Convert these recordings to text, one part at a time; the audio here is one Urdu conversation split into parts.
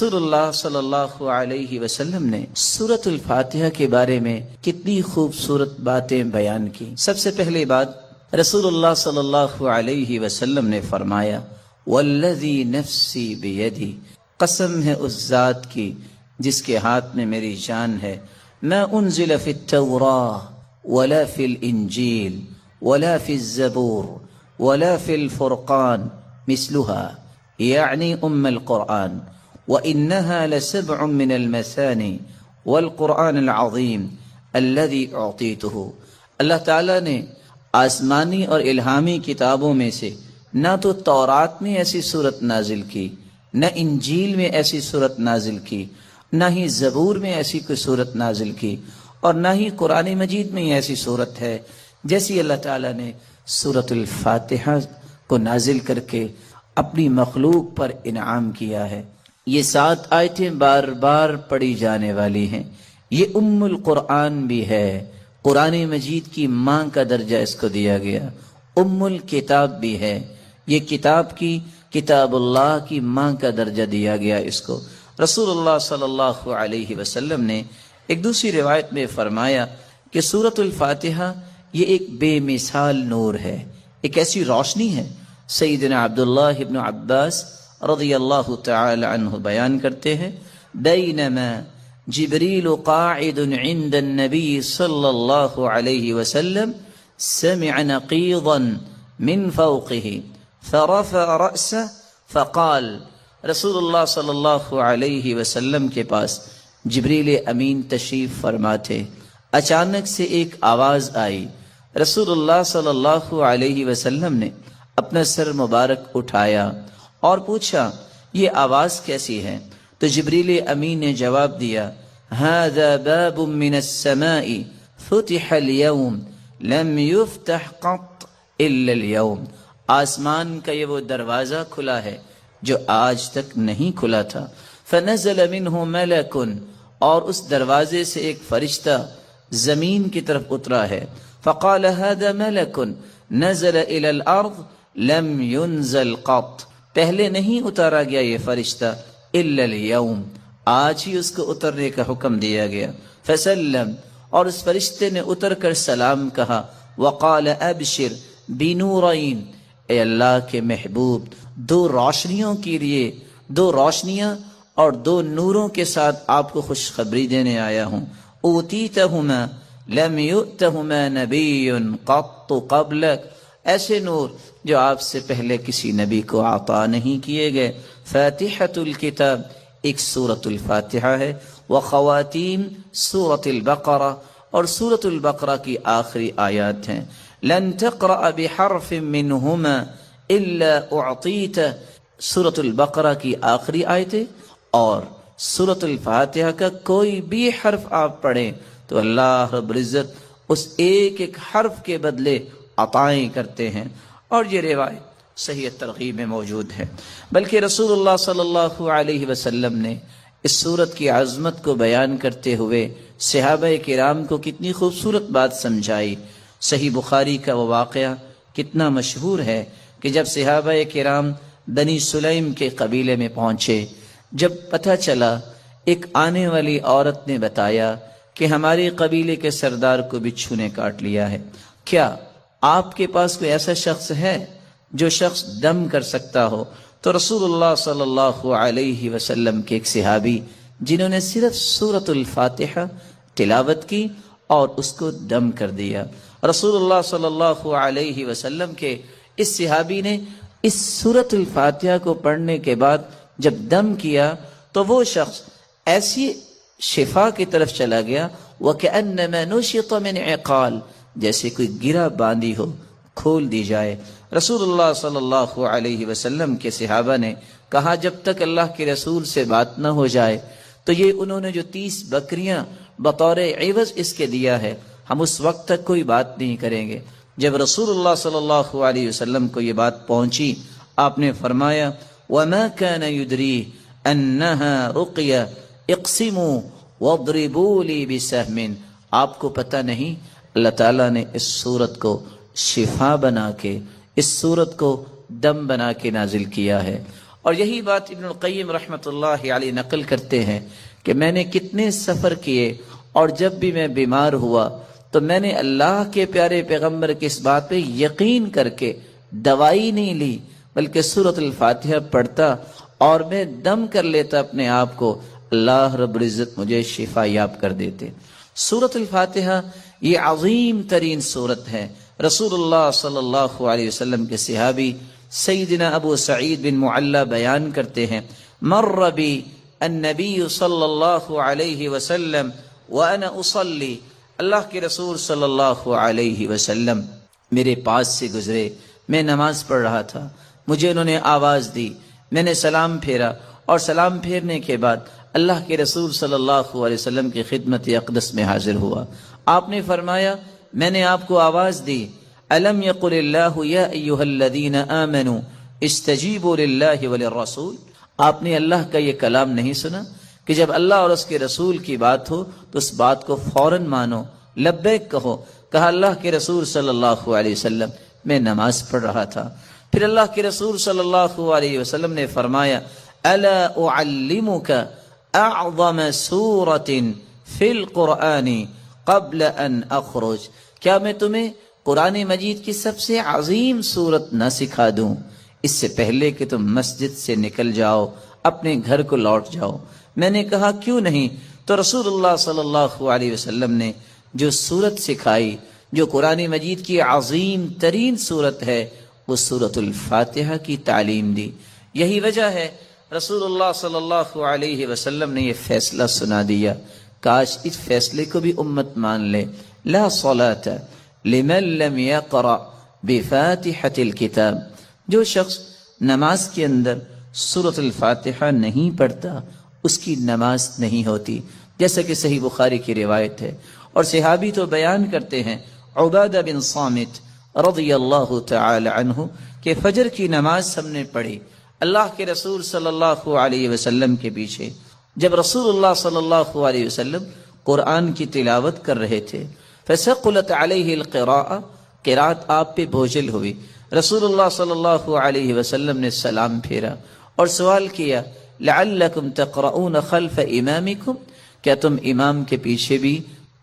رسول اللہ صلی اللہ علیہ وسلم نے سورۃ الفاتحہ کے بارے میں کتنی خوبصورت باتیں بیان کی۔ سب سے پہلی بات، رسول اللہ صلی اللہ علیہ وسلم نے فرمایا والذی نفسی بیدی، قسم ہے اس ذات کی جس کے ہاتھ میں میری جان ہے، ما انزل فی التوراۃ ولا فی الانجیل ولا فی الزبور ولا فی الفرقان مثلها یعنی القرآن، وإنها لسبع من المثاني والقرآن العظیم الذي أعطيته۔ اللہ تعالیٰ نے آسمانی اور الہامی کتابوں میں سے نہ تو تورات میں ایسی صورت نازل کی، نہ انجیل میں ایسی صورت نازل کی، نہ ہی زبور میں ایسی کوئی صورت نازل کی، اور نہ ہی قرآن مجید میں ایسی صورت ہے جیسی اللہ تعالیٰ نے سورۃ الفاتحہ کو نازل کر کے اپنی مخلوق پر انعام کیا ہے۔ یہ 7 آیتیں بار بار پڑھی جانے والی ہیں۔ یہ ام القرآن بھی ہے، قرآن مجید کی ماں کا درجہ اس کو دیا گیا، ام الکتاب بھی ہے، یہ کتاب اللہ کی ماں کا درجہ دیا گیا اس کو۔ رسول اللہ صلی اللہ علیہ وسلم نے ایک دوسری روایت میں فرمایا کہ سورۃ الفاتحہ یہ ایک بے مثال نور ہے، ایک ایسی روشنی ہے۔ سیدنا عبداللہ ابن عباس رضی اللہ تعالی عنہ بیان کرتے ہیں، بینما جبریل قاعد عند النبی صلی اللہ علیہ وسلم سمع نقیضا من فوقه فرفع رأسه فقال، رسول اللہ صلی اللہ علیہ وسلم کے پاس جبریل امین تشریف فرما تھے، اچانک سے ایک آواز آئی۔ رسول اللہ صلی اللہ علیہ وسلم نے اپنا سر مبارک اٹھایا اور پوچھا یہ آواز کیسی ہے؟ تو جبریل امین نے جواب دیا، هذا باب من السماء فتح اليوم لم يفتح قط الا اليوم، آسمان کا یہ وہ دروازہ کھلا ہے جو آج تک نہیں کھلا تھا۔ فنزل منه ملک، اور اس دروازے سے ایک فرشتہ زمین کی طرف اترا ہے۔ فقال هذا ملک نزل الى الارض لم ينزل قط، پہلے نہیں اتارا گیا یہ فرشتہ الا اليوم، آج ہی اس کو اترنے کا حکم دیا گیا۔ فسلم، اور اس فرشتے نے اتر کر سلام کہا۔ وقال ابشر بنورین، اے اللہ کے محبوب 2 روشنیوں کے لیے، 2 روشنیاں اور 2 نوروں کے ساتھ آپ کو خوشخبری دینے آیا ہوں۔ اوتیتہما لم یؤتہما نبی قط قبلک، ایسے نور جو آپ سے پہلے کسی نبی کو عطا نہیں کیے گئے۔ فاتحۃ الکتاب، ایک سورۃ الفاتحہ ہے، وخواتیم سورۃ البقرہ، اور سورۃ البقرہ کی آخری آیات ہیں۔ لن تقرأ بحرف منہما الا اعطیت، سورۃ البقرہ کی آخری آیتیں اور سورۃ الفاتحہ کا کوئی بھی حرف آپ پڑھیں تو اللہ رب العزت اس ایک ایک حرف کے بدلے عطائیں کرتے ہیں۔ اور یہ روایت صحیح ترغیب میں موجود ہے۔ بلکہ رسول اللہ صلی اللہ علیہ وسلم نے اس سورت کی عظمت کو بیان کرتے ہوئے صحابہ کرام کو کتنی خوبصورت بات سمجھائی۔ صحیح بخاری کا وہ واقعہ کتنا مشہور ہے کہ جب صحابہ کرام بنی سلیم کے قبیلے میں پہنچے، جب پتہ چلا، ایک آنے والی عورت نے بتایا کہ ہمارے قبیلے کے سردار کو بچھو نے کاٹ لیا ہے، کیا آپ کے پاس کوئی ایسا شخص ہے جو شخص دم کر سکتا ہو؟ تو رسول اللہ صلی اللہ علیہ وسلم کے ایک صحابی جنہوں نے صرف سورۃ الفاتحہ تلاوت کی اور اس کو دم کر دیا، رسول اللہ صلی اللہ علیہ وسلم کے اس صحابی نے اس سورۃ الفاتحہ کو پڑھنے کے بعد جب دم کیا تو وہ شخص ایسی شفا کی طرف چلا گیا، وَكَأَنَّمَا نُشِطَ مِنْ عِقَالٍ، جیسے کوئی گرہ باندھی ہو کھول دی جائے۔ رسول اللہ صلی اللہ علیہ وسلم کے صحابہ نے کہا جب تک اللہ کے رسول سے بات نہ ہو جائے تو یہ انہوں نے جو 30 بکریاں بطور عوض اس کے دیا ہے، ہم اس وقت تک کوئی بات نہیں کریں گے۔ جب رسول اللہ صلی اللہ علیہ وسلم کو یہ بات پہنچی، آپ نے فرمایا وَمَا كَانَ يُدْرِي أَنَّهَا رُقْيَ اقسموا وَاضْرِبُوا لِي بِسَهْمٍ، آپ کو پتہ نہیں اللہ تعالیٰ نے اس سورت کو شفا بنا کے، اس سورت کو دم بنا کے نازل کیا ہے۔ اور یہی بات ابن القیم رحمۃ اللہ علیہ نقل کرتے ہیں کہ میں نے کتنے سفر کیے اور جب بھی میں بیمار ہوا تو میں نے اللہ کے پیارے پیغمبر کی اس بات پہ یقین کر کے دوائی نہیں لی بلکہ سورۃ الفاتحہ پڑھتا اور میں دم کر لیتا اپنے آپ کو، اللہ رب العزت مجھے شفا یاب کر دیتے۔ سورۃ الفاتحہ یہ عظیم ترین سورت ہے۔ رسول اللہ صلی اللہ علیہ وسلم کے صحابی سیدنا ابو سعید بن معلی بیان کرتے ہیں، مر بی النبی صلی اللہ علیہ وسلم وانا اصلی، اللہ کے رسول صلی اللہ علیہ وسلم میرے پاس سے گزرے، میں نماز پڑھ رہا تھا، مجھے انہوں نے آواز دی، میں نے سلام پھیرا اور سلام پھیرنے کے بعد اللہ کے رسول صلی اللہ علیہ وسلم کی خدمت اقدس میں حاضر ہوا۔ آپ نے فرمایا میں نے آپ کو آواز دی، الم یقل اللہ یا ایھا الذین آمنوا استجیبوا للہ وللرسول، آپ نے اللہ کا یہ کلام نہیں سنا کہ جب اللہ اور اس کے رسول کی بات ہو تو اس بات کو فوراً مانو، لبیک کہو۔ کہا اللہ کے رسول صلی اللہ علیہ وسلم میں نماز پڑھ رہا تھا۔ پھر اللہ کے رسول صلی اللہ علیہ وسلم نے فرمایا الا اعلمک اعظم سورۃ فی القرآن قبل ان اخرج، کیا میں تمہیں قرآن مجید کی سب سے عظیم سورت نہ سکھا دوں اس سے پہلے کہ تم مسجد سے نکل جاؤ، اپنے گھر کو لوٹ جاؤ؟ میں نے کہا کیوں نہیں؟ تو رسول اللہ صلی اللہ علیہ وسلم نے جو سورت سکھائی، جو قرآن مجید کی عظیم ترین سورت ہے، وہ سورۃ الفاتحہ کی تعلیم دی۔ یہی وجہ ہے رسول اللہ صلی اللہ علیہ وسلم نے یہ فیصلہ سنا دیا، کاش اس فیصلے کو بھی امت مان لے، لا صلاۃ لمن لم یقرأ بفاتحۃ الکتاب، جو شخص نماز کے اندر سورۃ الفاتحہ نہیں پڑھتا اس کی نماز نہیں ہوتی، جیسا کہ صحیح بخاری کی روایت ہے۔ اور صحابی تو بیان کرتے ہیں، عبادہ بن صامت رضی اللہ تعالی عنہ کہ فجر کی نماز ہم نے پڑھی اللہ کے رسول صلی اللہ علیہ وسلم کے پیچھے، جب رسول اللہ صلی اللہ علیہ وسلم قرآن کی تلاوت کر رہے تھے، فثقلت علیہ القراءۃ، قرات آپ پہ بوجھل ہوئی، رسول اللہ صلی اللہ علیہ وسلم نے سلام پھیرا اور سوال کیا لعلکم تقرؤون خلف امامکم، کیا تم امام کے پیچھے بھی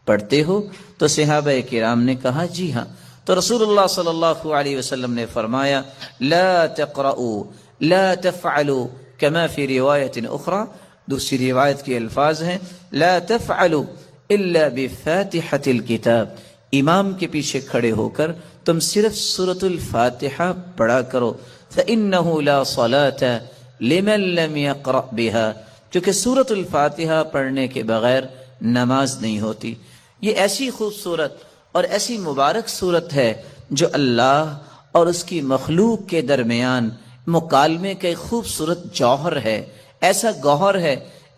پڑھتے ہو؟ تو صحابہ کرام نے کہا جی ہاں۔ تو رسول اللہ صلی اللہ علیہ وسلم نے فرمایا لا تقرؤوا لا تفعلوا كما فی روایت اخرى، دوسری روایت کے الفاظ ہیں لا تفعلوا الا بفاتحۃ الکتاب، امام کے پیچھے کھڑے ہو کر تم صرف سورۃ الفاتحہ پڑھا کرو، فإنه لا صلاة لمن لم يقرأ بها، کیونکہ سورۃ الفاتحہ پڑھنے کے بغیر نماز نہیں ہوتی۔ یہ ایسی خوبصورت اور ایسی مبارک صورت ہے جو اللہ اور اس کی مخلوق کے درمیان مکالمے کا ایک خوبصورت جوہر ہے، ایسا گوہر ہے،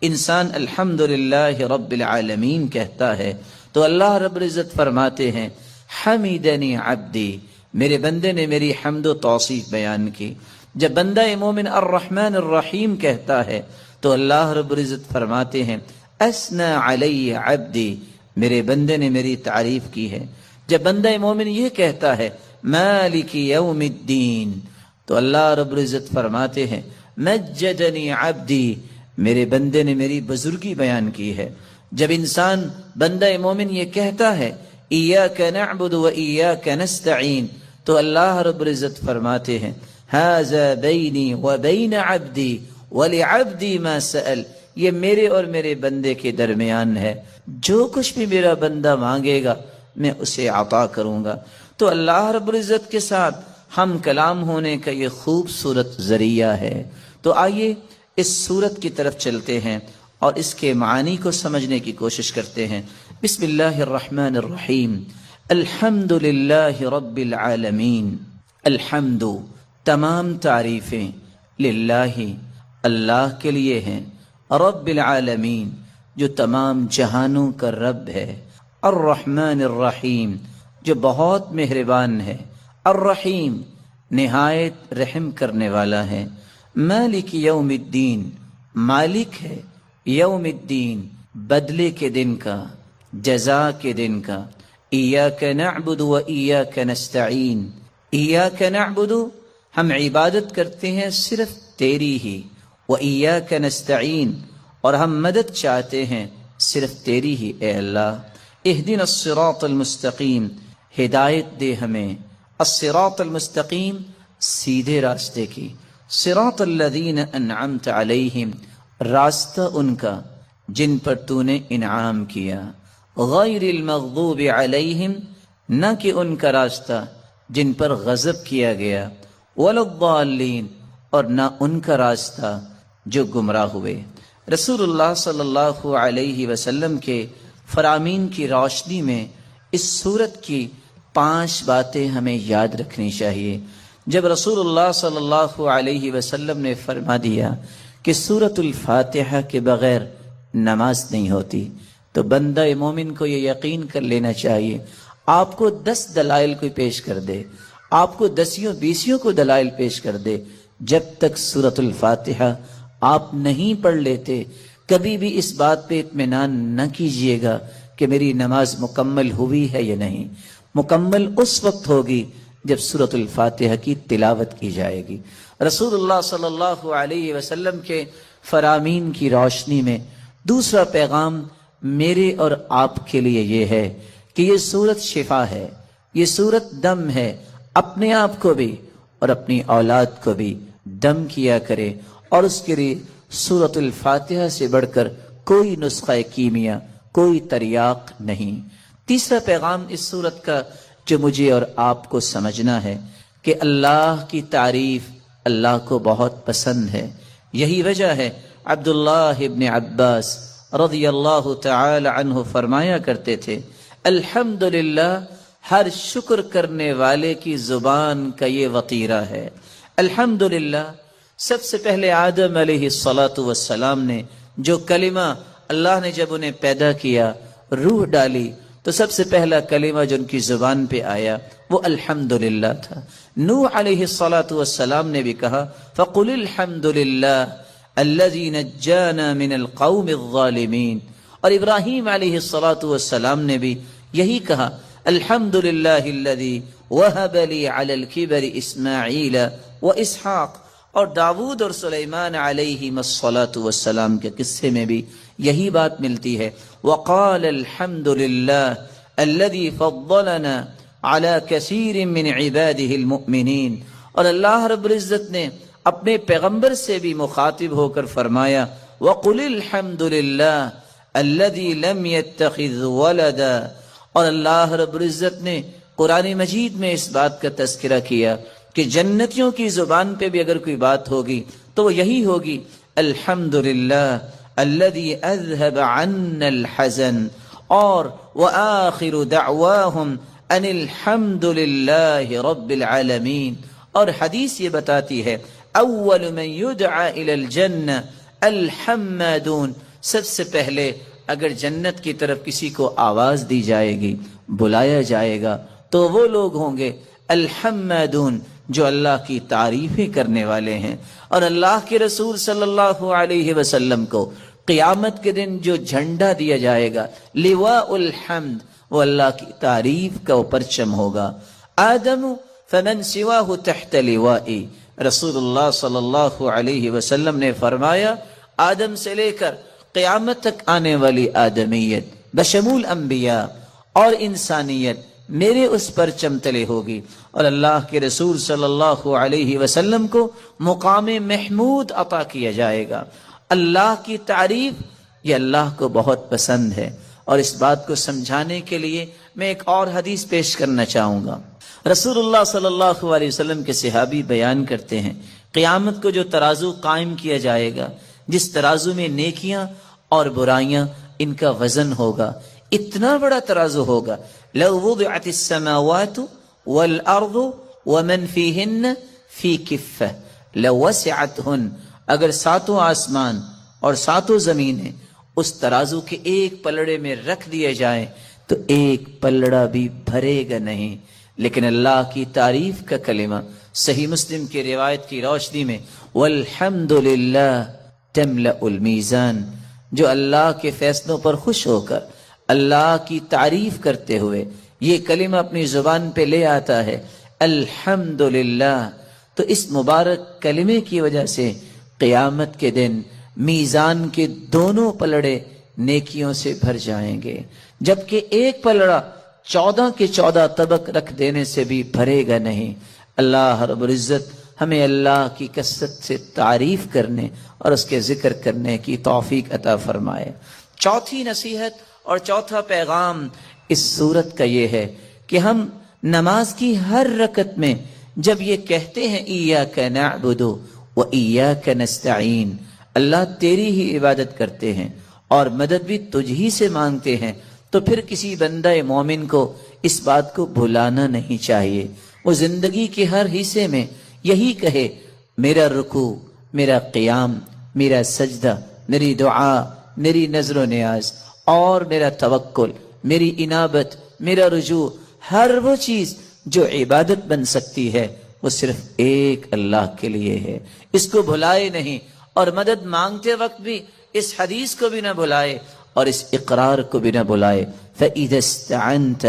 انسان الحمدللہ رب العالمین کہتا ہے تو اللہ رب العزت فرماتے ہیں حمیدنی عبدی، میرے بندے نے میری حمد و توصیف بیان کی۔ جب بندہ مومن الرحمن الرحیم کہتا ہے تو اللہ رب العزت فرماتے ہیں اثنى علی عبدی، میرے بندے نے میری تعریف کی ہے۔ جب بندہ مومن یہ کہتا ہے مالک یوم الدین تو اللہ رب العزت فرماتے ہیں مجدنی عبدی، میرے بندے نے میری بزرگی بیان کی ہے۔ جب انسان بندہ مومن یہ کہتا ہے ایاک نعبد و ایاک نستعین تو اللہ رب العزت فرماتے ہیں ھذا بینی و بین عبدی ولعبدی ما سأل، یہ میرے اور میرے بندے کے درمیان ہے، جو کچھ بھی میرا بندہ مانگے گا میں اسے عطا کروں گا۔ تو اللہ رب العزت کے ساتھ ہم کلام ہونے کا یہ خوبصورت ذریعہ ہے۔ تو آئیے اس سورت کی طرف چلتے ہیں اور اس کے معانی کو سمجھنے کی کوشش کرتے ہیں۔ بسم اللہ الرحمن الرحیم، الحمد للہ رب العالمین، الحمد تمام تعریفیں، للہ اللہ کے لیے ہیں، رب العالمین جو تمام جہانوں کا رب ہے، الرحمن الرحیم جو بہت مہربان ہے، الرحیم نہایت رحم کرنے والا ہے، مالک یوم الدین مالک ہے یوم الدین بدلے کے دن کا، جزا کے دن کا، ایاک نعبد و ایاک نستعین، ایاک نعبد ہم عبادت کرتے ہیں صرف تیری ہی، وَإِيَّاكَ نَسْتَعِينُ اور ہم مدد چاہتے ہیں صرف تیری ہی اے اللہ۔ اهدنا الصراط المستقیم، ہدایت دے ہمیں، الصراط المستقیم سیدھے راستے کی، صراط الذین انعمت علیہم راستہ ان کا جن پر تو نے انعام کیا، غیر المغضوب علیہم نہ کہ ان کا راستہ جن پر غضب کیا گیا، ولا الضالین اور نہ ان کا راستہ جو گمراہ ہوئے۔ رسول اللہ صلی اللہ علیہ وسلم کے فرامین کی روشنی میں اس سورت کی 5 باتیں ہمیں یاد رکھنی چاہیے۔ جب رسول اللہ صلی اللہ علیہ وسلم نے فرما دیا کہ سورۃ الفاتحہ کے بغیر نماز نہیں ہوتی، تو بندہ مومن کو یہ یقین کر لینا چاہیے، آپ کو 10 دلائل کوئی پیش کر دے، آپ کو 10 کو دلائل پیش کر دے، جب تک سورۃ الفاتحہ آپ نہیں پڑھ لیتے کبھی بھی اس بات پہ اطمینان نہ کیجئے گا کہ میری نماز مکمل ہوئی ہے یا نہیں۔ مکمل اس وقت ہوگی جب سورۃ الفاتحہ کی تلاوت کی جائے گی۔ رسول اللہ صلی اللہ علیہ وسلم کے فرامین کی روشنی میں دوسرا پیغام میرے اور آپ کے لیے یہ ہے کہ یہ سورت شفا ہے، یہ سورت دم ہے، اپنے آپ کو بھی اور اپنی اولاد کو بھی دم کیا کرے، اور اس کے لیے سورۃ الفاتحہ سے بڑھ کر کوئی نسخہ کیمیا، کوئی تریاق نہیں۔ تیسرا پیغام اس سورت کا جو مجھے اور آپ کو سمجھنا ہے کہ اللہ کی تعریف اللہ کو بہت پسند ہے۔ یہی وجہ ہے عبداللہ ابن عباس رضی اللہ تعالی عنہ فرمایا کرتے تھے، الحمدللہ ہر شکر کرنے والے کی زبان کا یہ وطیرہ ہے۔ الحمدللہ سب سے پہلے آدم علیہ السلام نے جو کلمہ اللہ نے جب انہیں پیدا کیا، روح ڈالی، تو سب سے پہلا کلمہ جو ان کی زبان پہ آیا وہ الحمدللہ تھا۔ نوح علیہ السلام نے بھی کہا فَقُلِ الْحَمْدُ لِلَّهِ الَّذِي نَجَّانَا مِنَ الْقَوْمِ الظَّالِمِينَ، اور ابراہیم علیہ السلام نے بھی یہی کہا الحمدللہ الذی وہب لی علی الکبر اسماعیل و اسحاق، اور داود اور سلیمان علیہم السلام کے قصے میں بھی یہی بات ملتی ہے، وقال الحمدللہ الذی فضلنا علی کثیر من عباده المؤمنین، اور اللہ رب العزت نے اپنے پیغمبر سے بھی مخاطب ہو کر فرمایا وقل الحمدللہ الذی لم يتخذ ولدا، اور اللہ رب العزت نے قرآن مجید میں اس بات کا تذکرہ کیا کہ جنتیوں کی زبان پہ بھی اگر کوئی بات ہوگی تو وہ یہی ہوگی الحمدللہ الذی اذهب عنا الحزن، اور وآخر دعواہم ان الحمدللہ رب العالمین، اور حدیث یہ بتاتی ہے اول من یدعى الى الجنہ الحمادون، سب سے پہلے اگر جنت کی طرف کسی کو آواز دی جائے گی، بلایا جائے گا، تو وہ لوگ ہوں گے الحمادون جو اللہ کی تعریفیں کرنے والے ہیں۔ اور اللہ کے رسول صلی اللہ علیہ وسلم کو قیامت کے دن جو جھنڈا دیا جائے گا لواء الحمد، وہ اللہ کی تعریف کا وہ پرچم ہوگا۔ آدم فمن سواہ تحت لوائی، رسول اللہ صلی اللہ علیہ وسلم نے فرمایا آدم سے لے کر قیامت تک آنے والی آدمیت بشمول انبیاء اور انسانیت میرے اس پرچم تلے ہوگی، اور اللہ کے رسول صلی اللہ علیہ وسلم کو مقام محمود عطا کیا جائے گا۔ اللہ کی تعریف یہ اللہ کو بہت پسند ہے، اور اس بات کو سمجھانے کے لیے میں ایک اور حدیث پیش کرنا چاہوں گا۔ رسول اللہ صلی اللہ علیہ وسلم کے صحابی بیان کرتے ہیں قیامت کو جو ترازو قائم کیا جائے گا، جس ترازو میں نیکیاں اور برائیاں ان کا وزن ہوگا، اتنا بڑا ترازو ہوگا، لو وضعت السماوات والارض ومن فیہن فی کفہ لوسعتہن، اگر 7 آسمان اور 7 زمینیں اس ترازو کے ایک پلڑے میں رکھ دیے جائیں تو ایک پلڑا بھی بھرے گا نہیں۔ لیکن اللہ کی تعریف کا کلمہ صحیح مسلم کی روایت کی روشنی میں والحمدللہ تملأ المیزان، جو اللہ کے فیصلوں پر خوش ہو کر اللہ کی تعریف کرتے ہوئے یہ کلمہ اپنی زبان پہ لے آتا ہے الحمدللہ، تو اس مبارک کلمے کی وجہ سے قیامت کے دن میزان کے دونوں پلڑے نیکیوں سے بھر جائیں گے، جبکہ ایک پلڑا 14 کے 14 طبق رکھ دینے سے بھی بھرے گا نہیں۔ اللہ رب العزت ہمیں اللہ کی کثرت سے تعریف کرنے اور اس کے ذکر کرنے کی توفیق عطا فرمائے۔ چوتھی نصیحت اور چوتھا پیغام اس سورت کا یہ ہے کہ ہم نماز کی ہر رکعت میں جب یہ کہتے ہیں ایاک نعبد و ایاک نستعین، اللہ تیری ہی عبادت کرتے ہیں اور مدد بھی تجھ ہی سے مانگتے ہیں، تو پھر کسی بندہ مومن کو اس بات کو بھلانا نہیں چاہیے۔ وہ زندگی کے ہر حصے میں یہی کہے، میرا رکوع، میرا قیام، میرا سجدہ، میری دعا، میری نظر و نیاز اور میرا توکل، میری انابت، میرا رجوع، ہر وہ چیز جو عبادت بن سکتی ہے وہ صرف ایک اللہ کے لیے ہے۔ اس کو بھلائے نہیں، اور مدد مانگتے وقت بھی اس حدیث کو بھی نہ بھلائے اور اس اقرار کو بھی نہ بھلائے، فَإِذَا اسْتَعَنْتَ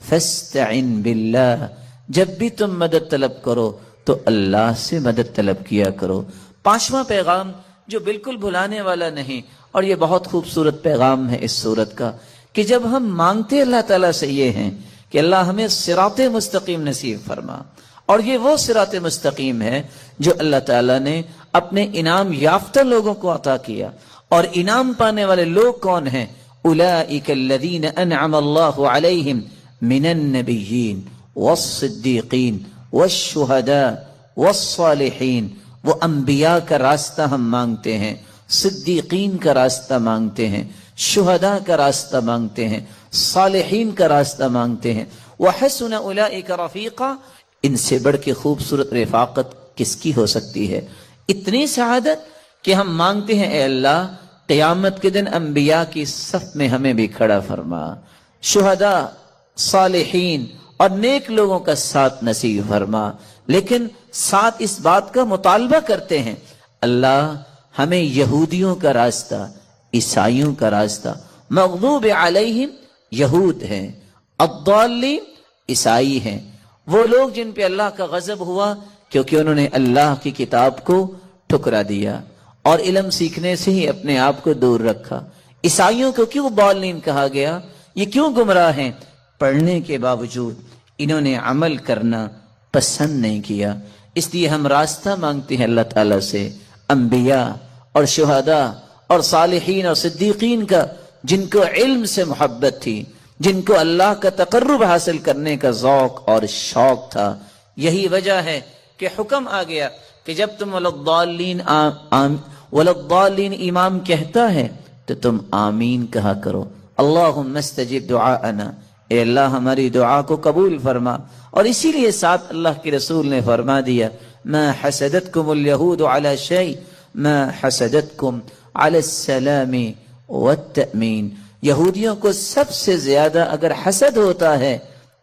فَاسْتَعِنْ بِاللَّهِ، جب بھی تم مدد طلب کرو تو اللہ سے مدد طلب کیا کرو۔ پانچواں پیغام جو بالکل بھلانے والا نہیں، اور یہ بہت خوبصورت پیغام ہے اس سورت کا، کہ جب ہم مانگتے اللہ تعالیٰ سے یہ ہیں کہ اللہ ہمیں صراط مستقیم نصیب فرما، اور یہ وہ صراط مستقیم ہے جو اللہ تعالیٰ نے اپنے انعام یافتہ لوگوں کو عطا کیا۔ اور انعام پانے والے لوگ کون ہیں؟ اولئک الذین انعم اللہ علیہم من النبیین والصدیقین والشہداء والصالحین۔ وہ انبیاء کا راستہ ہم مانگتے ہیں، صدیقین کا راستہ مانگتے ہیں، شہداء کا راستہ مانگتے ہیں، صالحین کا راستہ مانگتے ہیں۔ وحسن اولئک رفیقا، ان سے بڑھ کے خوبصورت رفاقت کس کی ہو سکتی ہے؟ اتنی سعادت کہ ہم مانگتے ہیں اے اللہ قیامت کے دن انبیاء کی صف میں ہمیں بھی کھڑا فرما، شہداء، صالحین اور نیک لوگوں کا ساتھ نصیب فرما، لیکن ساتھ اس بات کا مطالبہ کرتے ہیں اللہ ہمیں یہودیوں کا راستہ، عیسائیوں کا راستہ، مغضوب علیہم یہود ہیں، الضالین عیسائی ہیں، وہ لوگ جن پہ اللہ کا غضب ہوا کیونکہ انہوں نے اللہ کی کتاب کو ٹھکرا دیا اور علم سیکھنے سے ہی اپنے آپ کو دور رکھا۔ عیسائیوں کو کیوں ضالین کہا گیا؟ یہ کیوں گمراہ ہیں؟ پڑھنے کے باوجود انہوں نے عمل کرنا پسند نہیں کیا۔ اس لیے ہم راستہ مانگتے ہیں اللہ تعالیٰ سے انبیاء اور شہداء اور صالحین اور صدیقین کا، جن کو علم سے محبت تھی، جن کو اللہ کا تقرب حاصل کرنے کا ذوق اور شوق تھا۔ یہی وجہ ہے کہ حکم آ گیا کہ جب تم وللضالین امام کہتا ہے تو تم آمین کہا کرو، اللہم استجب دعاءنا، اے اللہ ہماری دعا کو قبول فرما۔ اور اسی لیے ساتھ اللہ کے رسول نے فرما دیا ما حسدتکم الیہود علی شیء ما حسدتکم علی السلام والتأمین۔ یہودیوں کو سب سے زیادہ اگر حسد ہوتا ہے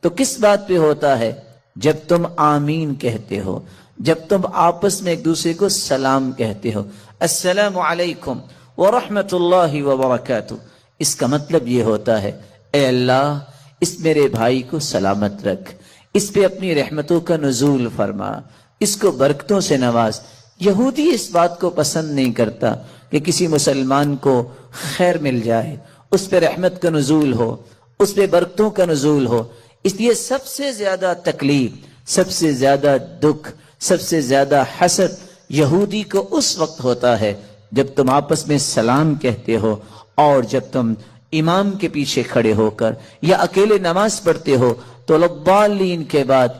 تو کس بات پہ ہوتا ہے؟ جب تم آمین کہتے ہو، جب تم آپس میں ایک دوسرے کو سلام کہتے ہو، السلام علیکم ورحمۃ اللہ وبرکاتہ۔ اس کا مطلب یہ ہوتا ہے اے اللہ اس میرے بھائی کو سلامت رکھ، اس پہ اپنی رحمتوں کا نزول فرما، اس کو برکتوں سے نواز۔ یہودی اس بات کو پسند نہیں کرتا کہ کسی مسلمان کو خیر مل جائے، اس پہ رحمت کا نزول ہو، اس پہ برکتوں کا نزول ہو۔ اس لیے سب سے زیادہ تکلیف، سب سے زیادہ دکھ، سب سے زیادہ حسد یہودی کو اس وقت ہوتا ہے جب تم آپس میں سلام کہتے ہو اور جب تم امام کے پیچھے کھڑے ہو کر یا اکیلے نماز پڑھتے ہو تو الضالین کے بعد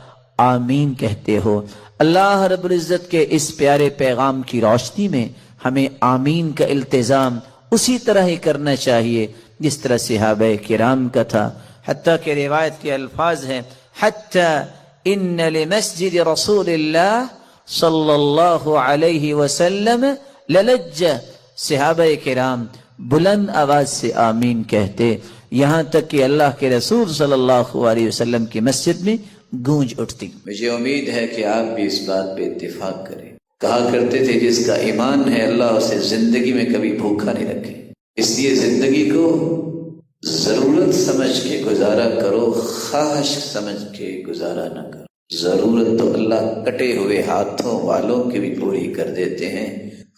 آمین کہتے ہو۔ اللہ رب العزت کے اس پیارے پیغام کی روشنی میں ہمیں آمین کا التزام اسی طرح ہی کرنا چاہیے جس طرح صحابہ کرام کا تھا۔ حتیٰ کہ روایت کے الفاظ ہیں حتیٰ ان لمسجد رسول اللہ صلی اللہ علیہ وسلم للجہ، صحابہ کرام بلند آواز سے آمین کہتے یہاں تک کہ اللہ کے رسول صلی اللہ علیہ وسلم کی مسجد میں گونج اٹھتی۔ مجھے امید ہے کہ آپ بھی اس بات پہ اتفاق کریں۔ کہا کرتے تھے جس کا ایمان ہے اللہ اسے زندگی میں کبھی بھوکا نہیں رکھے۔ اس لیے زندگی کو ضرورت سمجھ کے گزارا کرو، خواہش سمجھ کے گزارا نہ کرو۔ ضرورت تو اللہ کٹے ہوئے ہاتھوں والوں کی بھی پوری کر دیتے ہیں،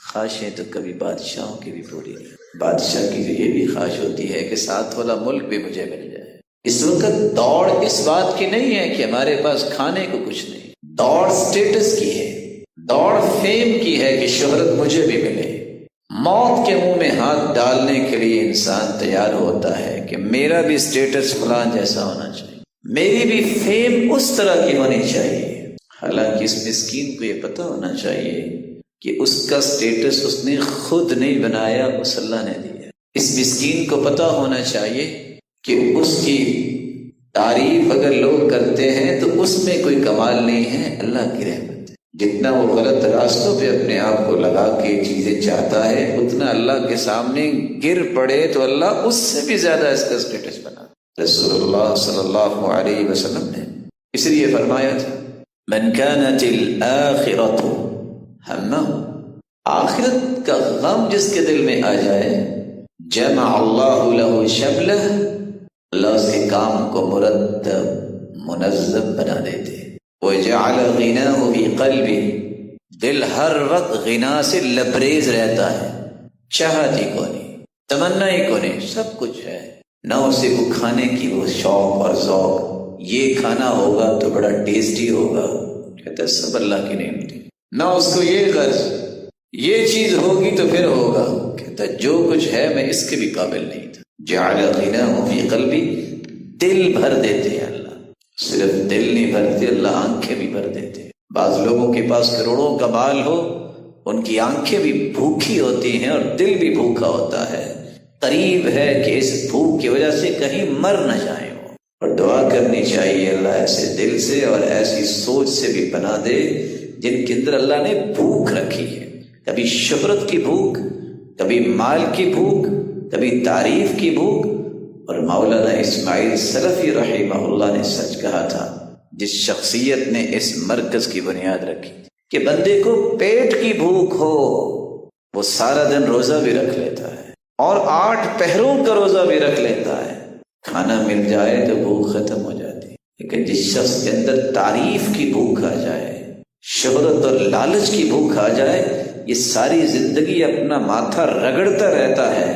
خواہشیں تو کبھی بادشاہوں کی بھی پوری نہیں۔ بادشاہ کی تو یہ بھی خواہش ہوتی ہے کہ ساتھ والا ملک بھی مجھے مل جائے۔ اس وقت دوڑ اس بات کی نہیں ہے کہ ہمارے پاس کھانے کو کچھ نہیں، دوڑ سٹیٹس کی ہے، دوڑ فیم کی ہے کہ شہرت مجھے بھی ملے۔ موت کے منہ میں ہاتھ ڈالنے کے لیے انسان تیار ہوتا ہے کہ میرا بھی سٹیٹس فلان جیسا ہونا چاہیے، میری بھی فیم اس طرح کی ہونی چاہیے۔ حالانکہ اس مسکین کو یہ پتہ ہونا چاہیے کہ اس کا سٹیٹس اس نے خود نہیں بنایا، اس اللہ نے دیا۔ اس مسکین کو پتہ ہونا چاہیے کہ اس کی تعریف اگر لوگ کرتے ہیں تو اس میں کوئی کمال نہیں ہے، اللہ کی رحمت ہے۔ جتنا وہ غلط راستوں پہ اپنے آپ کو لگا کے چیزیں چاہتا ہے، اتنا اللہ کے سامنے گر پڑے تو اللہ اس سے بھی زیادہ اس کا سٹیٹس بنا۔ رسول اللہ صلی اللہ علیہ وسلم نے اس لیے فرمایا تھا من كانت الآخرۃ ہمہ، آخرت کا غم جس کے دل میں آ جائے، جمع اللہ لہ شملہ، اللہ اس کے کام کو مرتب منظم بنا دیتے۔ وجعل غناہ فی قلبہ، دل ہر وقت غنا سے لبریز رہتا ہے، چاہت ہی کو نہیں، تمنا ہی کو نہیں، سب کچھ ہے، نہ اسے کو کھانے کی وہ شوق اور ذوق، یہ کھانا ہوگا تو بڑا ٹیسٹی ہوگا، کہتا ہے سب اللہ کی نعمت ہے، نہ اس کو یہ غرض یہ چیز ہوگی تو پھر ہوگا، کہتا ہے جو کچھ ہے میں اس کے بھی قابل نہیں تھا۔ جعل غناہ فی قلبی، دل بھر دیتے ہیں اللہ، صرف دل نہیں بھرتے، اللہ آنکھیں بھی بھر دیتے ہیں۔ بعض لوگوں کے پاس کروڑوں کا مال ہو، ان کی آنکھیں بھی بھوکی ہوتی ہیں اور دل بھی بھوکا ہوتا ہے، قریب ہے کہ اس بھوک کی وجہ سے کہیں مر نہ جائیں وہ۔ اور دعا کرنی چاہیے اللہ ایسے دل سے اور ایسی سوچ سے بھی بنا دے جن کے اندر اللہ نے بھوک رکھی ہے، کبھی شہرت کی بھوک، کبھی مال کی بھوک، کبھی تعریف کی بھوک۔ اور مولانا اسماعیل سلفی رحمہ اللہ نے سچ کہا تھا، جس شخصیت نے اس مرکز کی بنیاد رکھی کہ بندے کو پیٹ کی بھوک ہو، وہ سارا دن روزہ بھی رکھ لیتا ہے اور 8 پہروں کا روزہ بھی رکھ لیتا ہے، کھانا مل جائے تو بھوک ختم ہو جاتی ہے۔ لیکن جس شخص کے اندر تعریف کی بھوک آ جائے، شہرت اور لالچ کی بھوک آ جائے، یہ ساری زندگی اپنا ماتھا رگڑتا رہتا ہے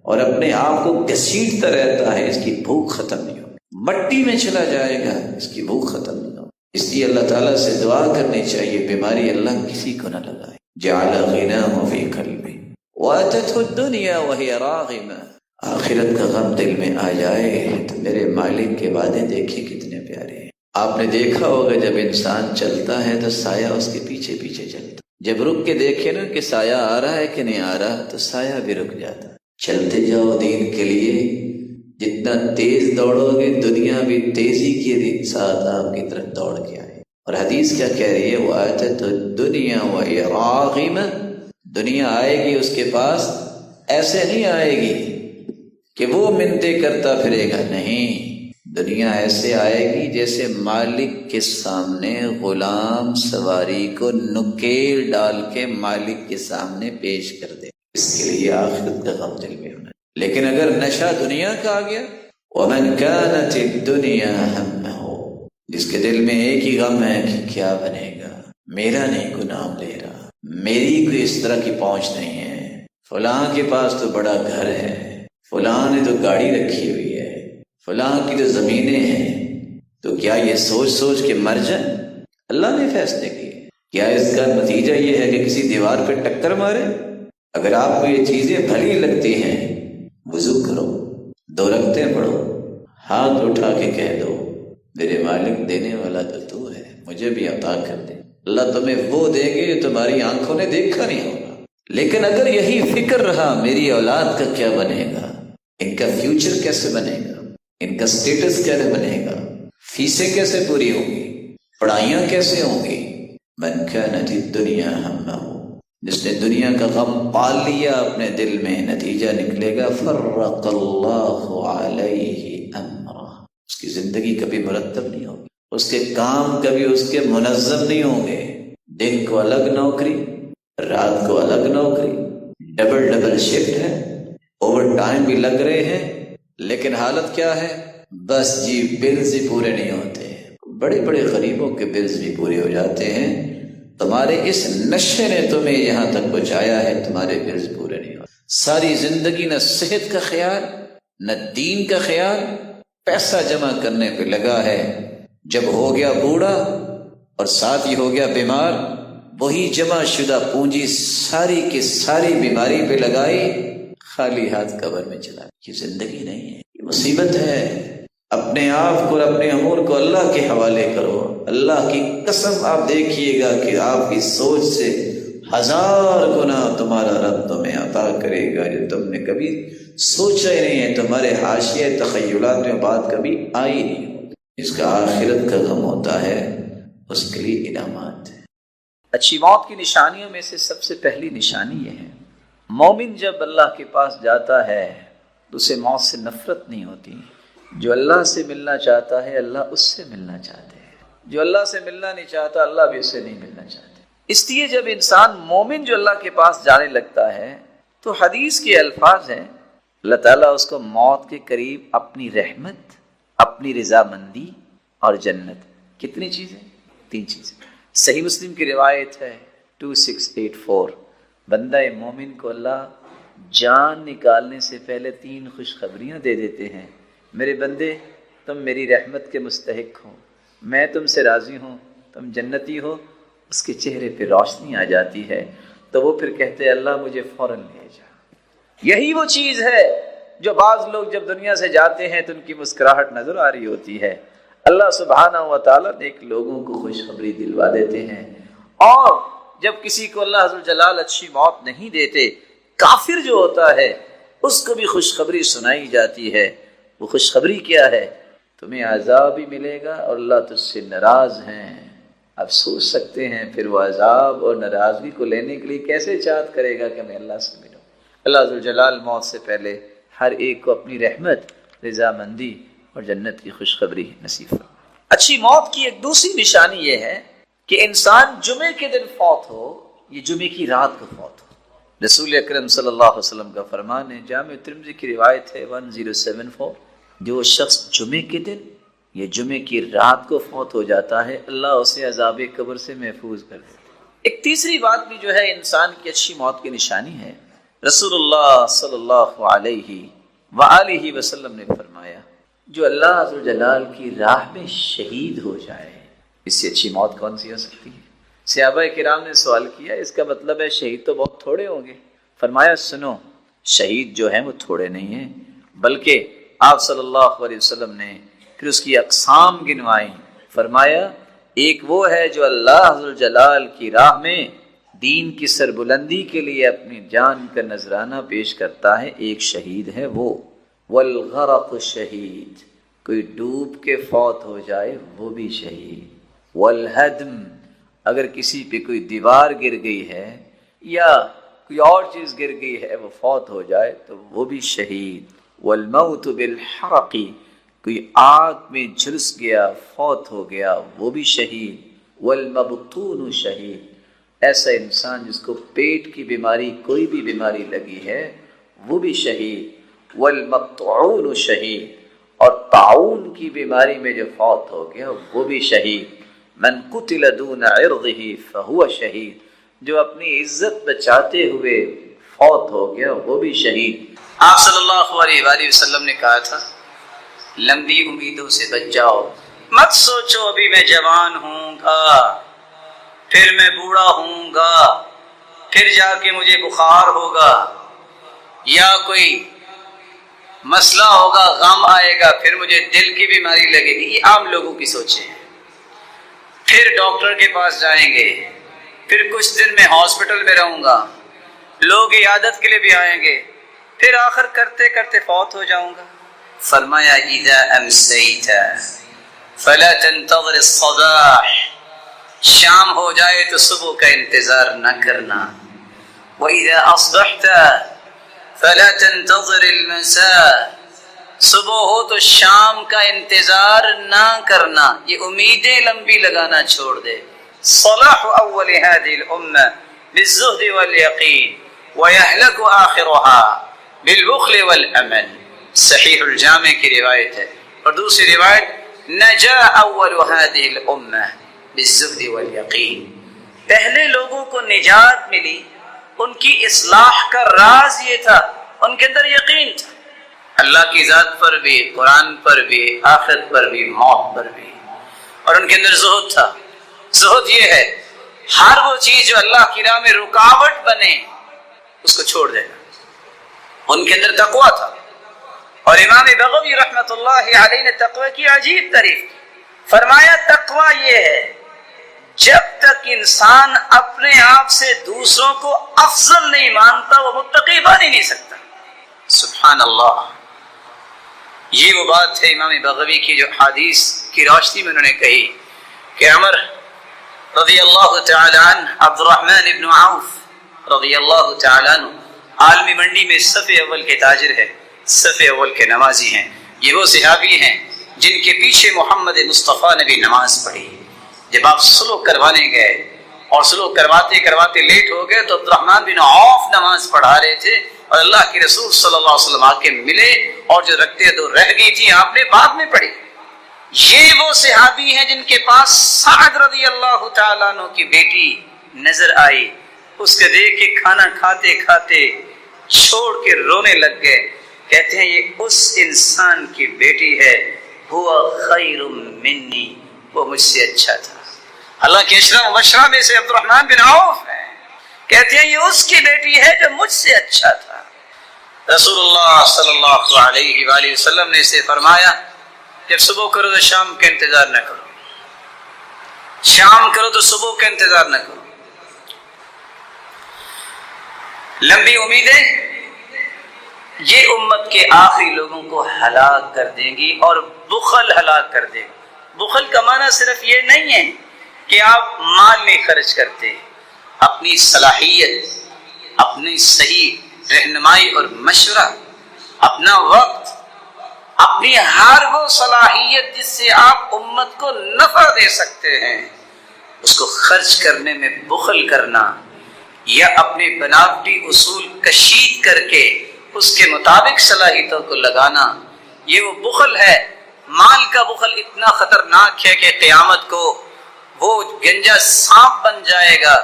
اور اپنے آپ کو گھسیٹتا رہتا ہے، اس کی بھوک ختم نہیں ہو، مٹی میں چلا جائے گا، اس کی بھوک ختم نہیں ہو۔ اس لیے اللہ تعالیٰ سے دعا کرنی چاہیے بیماری اللہ کسی کو نہ لگائے۔ جعل غناہ فی قلبہ واتته الدنیا وہی راغمہ، آخرت کا غم دل میں آ جائے تو میرے مالک کے وعدے دیکھیں کتنے پیارے ہیں۔ آپ نے دیکھا ہوگا جب انسان چلتا ہے تو سایہ اس کے پیچھے پیچھے چلتا، جب رک کے دیکھے نا کہ سایہ آ رہا ہے کہ نہیں آ رہا تو سایہ بھی رک جاتا۔ چلتے جاؤ دین کے لیے، جتنا تیز دوڑو گے دنیا بھی تیزی کے ساتھ آپ کی طرف دوڑ کے آئے۔ اور حدیث کیا کہہ رہی ہے، وَآتَتْ الدُّنْيَا وَهِيَ رَاغِمَةٌ، دنیا آئے گی اس کے پاس، ایسے نہیں آئے گی کہ وہ منتیں کرتا پھرے گا، نہیں، دنیا ایسے آئے گی جیسے مالک کے سامنے غلام سواری کو نکیل ڈال کے مالک کے سامنے پیش کر دے۔ اس کے لیے آخرت کا غم دل میں ہونا۔ لیکن اگر نشہ دنیا کا آ گیا، وَمَنْ كَانَتِ الدُّنْيَا هَمَّهُ، جس کے دل میں ایک ہی غم ہے کہ کیا بنے گا، میرا نہیں کوئی نام لے رہا، میری کوئی اس طرح کی پہنچ نہیں ہے، فلاں کے پاس تو بڑا گھر ہے، فلاں نے تو گاڑی رکھی ہوئی ہے، فلاں کی تو زمینیں ہیں، تو کیا یہ سوچ سوچ کے مر جائیں؟ اللہ نے فیصلے کیے، کیا اس کا نتیجہ یہ ہے کہ کسی دیوار پہ ٹکر مارے؟ اگر آپ کو یہ چیزیں بھلی لگتی ہیں، وضو کرو، 2 رکعتیں پڑھو، ہاتھ اٹھا کے کہہ دو میرے مالک دینے والا تو تو ہے، مجھے بھی عطا کر دے۔ اللہ تمہیں وہ دیں گے جو تمہاری آنکھوں نے دیکھا نہیں ہوگا۔ لیکن اگر یہی فکر رہا میری اولاد کا کیا بنے گا، ان کا فیوچر کیسے بنے گا، ان کا سٹیٹس کیسے بنے گا، فیسیں کیسے پوری ہوں گی، پڑھائیاں کیسے ہوں گی، من کانت الدنیا ہمہ، جس نے دنیا کا غم پال لیا اپنے دل میں، نتیجہ نکلے گا فرق اللہ علیہ امرہ، اس کی زندگی کبھی مرتب نہیں ہوگی، اس کے کام کبھی اس کے منظم نہیں ہوں گے، دن کو الگ نوکری، رات کو الگ نوکری، ڈبل شفٹ ہے، اوور ٹائم بھی لگ رہے ہیں، لیکن حالت کیا ہے، بس جی بلز ہی پورے نہیں ہوتے، بڑے بڑے غریبوں کے بلز بھی پورے ہو جاتے ہیں، تمہارے اس نشے نے تمہیں یہاں تک پہنچایا ہے، تمہارے فرض پورے نہیں ہو۔ ساری زندگی نہ صحت کا خیال، نہ دین کا خیال، پیسہ جمع کرنے پہ لگا ہے۔ جب ہو گیا بوڑھا اور ساتھ ہی ہو گیا بیمار، وہی جمع شدہ پونجی ساری کی ساری بیماری پہ لگائی، خالی ہاتھ قبر میں چلا۔ یہ زندگی نہیں ہے، یہ مصیبت ہے۔ اپنے آپ کو اور اپنے امور کو اللہ کے حوالے کرو۔ اللہ کی قسم آپ دیکھیے گا کہ آپ کی سوچ سے 1000 گنا تمہارا رب تمہیں عطا کرے گا جو تم نے کبھی سوچا ہی نہیں ہے، تمہارے حاشیے تخیلات میں بات کبھی آئی نہیں ہوتی۔ جس کا آخرت کا غم ہوتا ہے اس کے لیے انعامات ہیں۔ اچھی موت کی نشانیوں میں سے سب سے پہلی نشانی یہ ہے، مومن جب اللہ کے پاس جاتا ہے تو اسے موت سے نفرت نہیں ہوتی۔ جو اللہ سے ملنا چاہتا ہے اللہ اس سے ملنا چاہتے ہیں، جو اللہ سے ملنا نہیں چاہتا اللہ بھی اس سے نہیں ملنا چاہتے۔ اس لیے جب انسان مومن جو اللہ کے پاس جانے لگتا ہے تو حدیث کے الفاظ ہیں، اللہ تعالیٰ اس کو موت کے قریب اپنی رحمت، اپنی رضامندی اور جنت، کتنی چیزیں؟ 3 چیزیں۔ صحیح مسلم کی روایت ہے 2684، بندہ مومن کو اللہ جان نکالنے سے پہلے 3 خوشخبریاں دے دیتے ہیں۔ میرے بندے، تم میری رحمت کے مستحق ہو، میں تم سے راضی ہوں، تم جنتی ہو۔ اس کے چہرے پہ روشنی آ جاتی ہے تو وہ پھر کہتے ہیں اللہ مجھے فوراً لے جا۔ یہی وہ چیز ہے جو بعض لوگ جب دنیا سے جاتے ہیں تو ان کی مسکراہٹ نظر آ رہی ہوتی ہے۔ اللہ سبحانہ و تعالیٰ نیک لوگوں کو خوشخبری دلوا دیتے ہیں، اور جب کسی کو اللہ عز جلال اچھی موت نہیں دیتے، کافر جو ہوتا ہے اس کو بھی خوشخبری سنائی جاتی ہے۔ وہ خوشخبری کیا ہے؟ تمہیں عذاب بھی ملے گا اور اللہ تجھ سے ناراض ہیں۔ اب سوچ سکتے ہیں پھر وہ عذاب اور ناراضگی کو لینے کے لیے کیسے چاہت کرے گا کہ میں اللہ سے ملوں۔ اللہ عز جلال موت سے پہلے ہر ایک کو اپنی رحمت، رضامندی اور جنت کی خوشخبری نصیب فرمائے۔ اچھی موت کی ایک دوسری نشانی یہ ہے کہ انسان جمعے کے دن فوت ہو، یہ جمعے کی رات کو فوت ہو۔ رسول اکرم صلی اللہ علیہ وسلم کا فرمان ہے، جامع ترمذی کی روایت ہے 1074، جو شخص جمعے کے دن یا جمعے کی رات کو فوت ہو جاتا ہے اللہ اسے عذاب قبر سے محفوظ کر دیتا ہے۔ ایک تیسری بات بھی جو ہے انسان کی اچھی موت کی نشانی ہے، رسول اللہ صلی اللہ علیہ وآلہ وسلم نے فرمایا، جو اللہ عز و جلال کی راہ میں شہید ہو جائے، اس سے اچھی موت کون سی ہو سکتی ہے؟ صحابہ کرام نے سوال کیا، اس کا مطلب ہے شہید تو بہت تھوڑے ہوں گے؟ فرمایا سنو، شہید جو ہیں وہ تھوڑے نہیں ہیں، بلکہ آپ صلی اللہ علیہ وسلم نے پھر اس کی اقسام گنوائیں۔ فرمایا ایک وہ ہے جو اللہ عز و جلال کی راہ میں دین کی سربلندی کے لیے اپنی جان کا نذرانہ پیش کرتا ہے، ایک شہید ہے وہ۔ والغرق شہید، کوئی ڈوب کے فوت ہو جائے وہ بھی شہید۔ والہدم، اگر کسی پہ کوئی دیوار گر گئی ہے یا کوئی اور چیز گر گئی ہے وہ فوت ہو جائے تو وہ بھی شہید۔ والموت بالحرق، کوئی آگ میں جھلس گیا فوت ہو گیا وہ بھی شہید۔ والمبطون شہید، ایسا انسان جس کو پیٹ کی بیماری کوئی بھی بیماری لگی ہے وہ بھی شہید۔ والمقطوعون شہید، اور طاعون کی بیماری میں جو فوت ہو گیا وہ بھی شہید۔ من قتل دون عرضه فهو شہید، جو اپنی عزت بچاتے ہوئے فوت ہو گیا وہ بھی شہید۔ آپ صلی اللہ علیہ وآلہ وسلم نے کہا تھا لمبی امیدوں سے بچ جاؤ، مت سوچو ابھی میں جوان ہوں گا، پھر میں بوڑھا ہوں گا، پھر جا کے مجھے بخار ہوگا یا کوئی مسئلہ ہوگا، غم آئے گا، پھر مجھے دل کی بیماری لگے گی۔ یہ عام لوگوں کی سوچیں ہیں۔ پھر ڈاکٹر کے پاس جائیں گے، پھر کچھ دن میں ہاسپٹل میں رہوں گا، لوگ عیادت کے لیے بھی آئیں گے، پھر آخر کرتے کرتے فوت ہو جاؤں گا۔ فرمایا اذا امسیت فلا تنتظر الصباح، شام ہو جائے تو صبح کا انتظار نہ کرنا۔ واذا اصبحت فلا تنتظر المساء، صبح ہو تو شام کا انتظار نہ کرنا، یہ امیدیں لمبی لگانا چھوڑ دے۔ صلاح اول هذه الامه بالزهد واليقين ويهلك آخرها بالبخل والامل، صحیح الجامع کی روایت ہے۔ اور دوسری روایت نجا اول هذه الامه بالزهد واليقين، پہلے لوگوں کو نجات ملی، ان کی اصلاح کا راز یہ تھا، ان کے اندر یقین تھا اللہ کی ذات پر بھی، قرآن پر بھی، آخرت پر بھی، موت پر بھی، اور ان کے اندر زہد تھا۔ زہد یہ ہے ہر وہ چیز جو اللہ کی راہ میں رکاوٹ بنے اس کو چھوڑ دینا۔ ان کے اندر تقویٰ تھا، اور امام بغوی رحمۃ اللہ علیہ نے تقوی کی عجیب تعریف کی۔ فرمایا تقویٰ یہ ہے جب تک انسان اپنے آپ سے دوسروں کو افضل نہیں مانتا وہ متقی بن ہی نہیں سکتا۔ سبحان اللہ، یہ وہ بات ہے امام بغوی کی جو حدیث کی روشنی میں انہوں نے کہی کہ عمر رضی اللہ تعالی عنہ، عبد الرحمن ابن عوف رضی اللہ تعالی عنہ عالمی منڈی میں صف اول کے تاجر ہیں، صف اول کے نمازی ہیں۔ یہ وہ صحابی ہیں جن کے پیچھے محمد مصطفیٰ نے بھی نماز پڑھی۔ جب آپ سلوک کروانے گئے اور سلوک کرواتے کرواتے لیٹ ہو گئے تو عبد الرحمن بن عوف نماز پڑھا رہے تھے، اور اللہ کے رسول صلی اللہ علیہ وسلم آ کے ملے، اور جو رکعتیں دو رہ گئی تھی آپ نے بعد میں پڑھی۔ یہ وہ صحابی ہیں جن کے پاس سعد رضی اللہ تعالیٰ عنہ کی بیٹی نظر آئی، اس کے دیکھ کے کھانا کھاتے کھاتے چھوڑ کے رونے لگ گئے۔ کہتے ہیں یہ اس انسان کی بیٹی ہے، ہوا خیر منی، وہ مجھ سے اچھا تھا۔ اللہ کے اشرا مبشرہ میں سے عبد الرحمن بن عوف ہے، کہتے ہیں یہ اس کی بیٹی ہے جو مجھ سے اچھا تھا۔ رسول اللہ صلی اللہ علیہ وآلہ وسلم نے اسے فرمایا جب صبح کرو تو شام کا انتظار نہ کرو، شام کرو تو صبح کا انتظار نہ کرو۔ لمبی امیدیں یہ امت کے آخری لوگوں کو ہلاک کر دیں گی، اور بخل ہلاک کر دے گا۔ بخل کا معنی صرف یہ نہیں ہے کہ آپ مال نہیں خرچ کرتے، اپنی صلاحیت، اپنی صحیح رہنمائی اور مشورہ، اپنا وقت، اپنی ہر وہ صلاحیت جس سے آپ امت کو نفع دے سکتے ہیں اس کو خرچ کرنے میں بخل کرنا، یا اپنے بناوٹی اصول کشید کر کے اس کے مطابق صلاحیتوں کو لگانا، یہ وہ بخل ہے۔ مال کا بخل اتنا خطرناک ہے کہ قیامت کو وہ گنجا سانپ بن جائے گا۔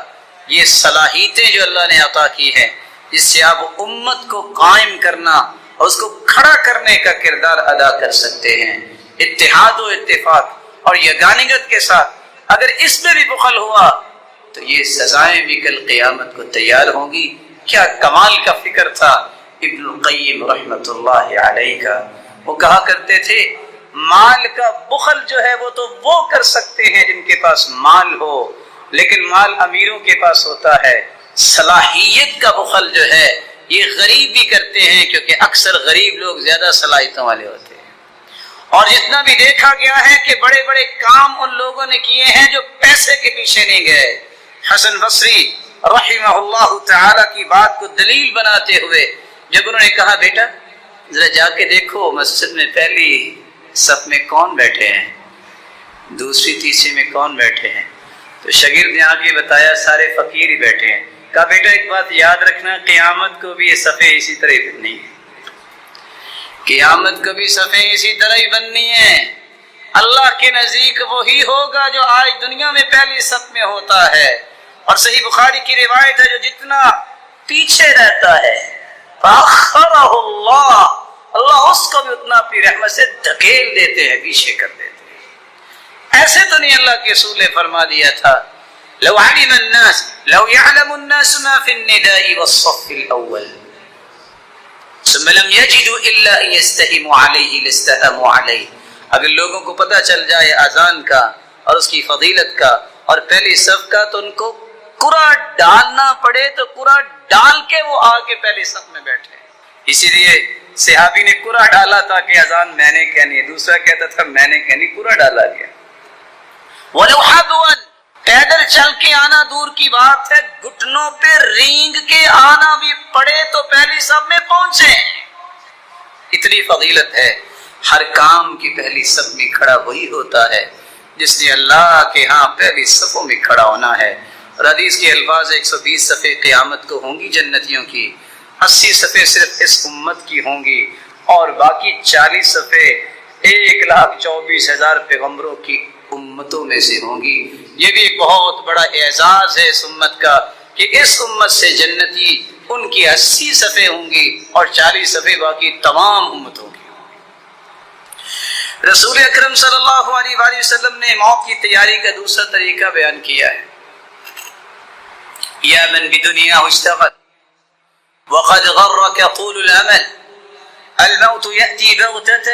یہ صلاحیتیں جو اللہ نے عطا کی ہے جس سے آپ امت کو قائم کرنا اور اس کو کھڑا کرنے کا کردار ادا کر سکتے ہیں، اتحاد و اتفاق اور یگانگت کے ساتھ۔ اگر اس میں بھی بخل ہوا تو یہ سزائیں بھی کل قیامت کو تیار ہوں گی۔ کیا کمال کا فکر تھا ابن القیم رحمۃ اللہ علیہ کا۔ وہ کہا کرتے تھے مال کا بخل جو ہے وہ تو وہ کر سکتے ہیں جن کے پاس مال ہو، لیکن مال امیروں کے پاس ہوتا ہے۔ صلاحیت کا بخل جو ہے یہ غریب بھی کرتے ہیں، کیونکہ اکثر غریب لوگ زیادہ صلاحیتوں والے ہوتے ہیں۔ اور جتنا بھی دیکھا گیا ہے کہ بڑے بڑے کام ان لوگوں نے کیے ہیں جو پیسے کے پیچھے نہیں گئے۔ حسن بصری رحمہ اللہ تعالی کی بات کو دلیل بناتے ہوئے جب انہوں نے کہا بیٹا ذرا جا کے دیکھو مسجد میں پہلی صف میں کون بیٹھے ہیں، دوسری تیسری میں کون بیٹھے ہیں، تو شاگرد نے آگے بتایا سارے فقیر ہی بیٹھے ہیں۔ کہا بیٹا ایک بات یاد رکھنا، قیامت کو بھی یہ صفیں اسی طرح ہی بننی ہے، قیامت کو بھی صفیں اسی طرح ہی بننی ہے۔ اللہ کے نزدیک وہی ہوگا جو آج دنیا میں پہلی صف میں ہوتا ہے۔ اور صحیح بخاری کی روایت ہے جو جتنا پیچھے رہتا ہے فاخرہ اللہ اس کو بھی اتنا اپنی رحمت سے دھکیل دیتے ہیں، پیچھے کر دیتے ہیں۔ ایسے تو نہیں اللہ کے رسول نے فرما دیا تھا لو يعلم الناس ما في النداء والصف الاول ثم لم يجدوا الا ان يستهموا عليه لاستهموا عليه۔ اگر لوگوں کو پتہ چل جائے اذان کا اور اس کی فضیلت کا اور پہلی صف کا تو ان کو قرآ ڈالنا پڑے تو قرآ ڈال کے وہ آ کے پہلی صف میں بیٹھے۔ اسی لیے صحابی نے قرآ ڈالا تھا کہ اذان میں نے کہنی ہے، دوسرا کہتا تھا میں نے کہنی، قرآ ڈالا گیا۔ وَلَوْ حَبْوًا پیدل چل کے آنا دور کی بات ہے، گھٹنوں پہ رینگ کے آنا بھی پڑے تو پہلی صف میں پہنچے۔ اتنی فضیلت ہے۔ ہر کام کی پہلی صف میں کھڑا وہی ہوتا ہے جس نے اللہ کے ہاں پہلی صفوں میں کھڑا ہونا ہے۔ اور حدیث کے الفاظ 120 صفیں قیامت کو ہوں گی جنتیوں کی، 80 صفیں صرف اس امت کی ہوں گی، اور باقی 40 صفیں 1,24,000 پیغمبروں کی امتوں میں سے ہوں گی۔ یہ بھی ایک بہت بڑا اعزاز ہے اس امت کا کہ اس امت سے جنتی ان کی 80 صفحے ہوں گی اور 40 صفحے باقی تمام امتوں کی۔ رسول اکرم صلی اللہ علیہ وآلہ وسلم نے موت کی تیاری کا دوسرا طریقہ بیان کیا ہے۔ یا من بدنیا اشتغل وقد غرك طول الامل الموت يأتي بغتة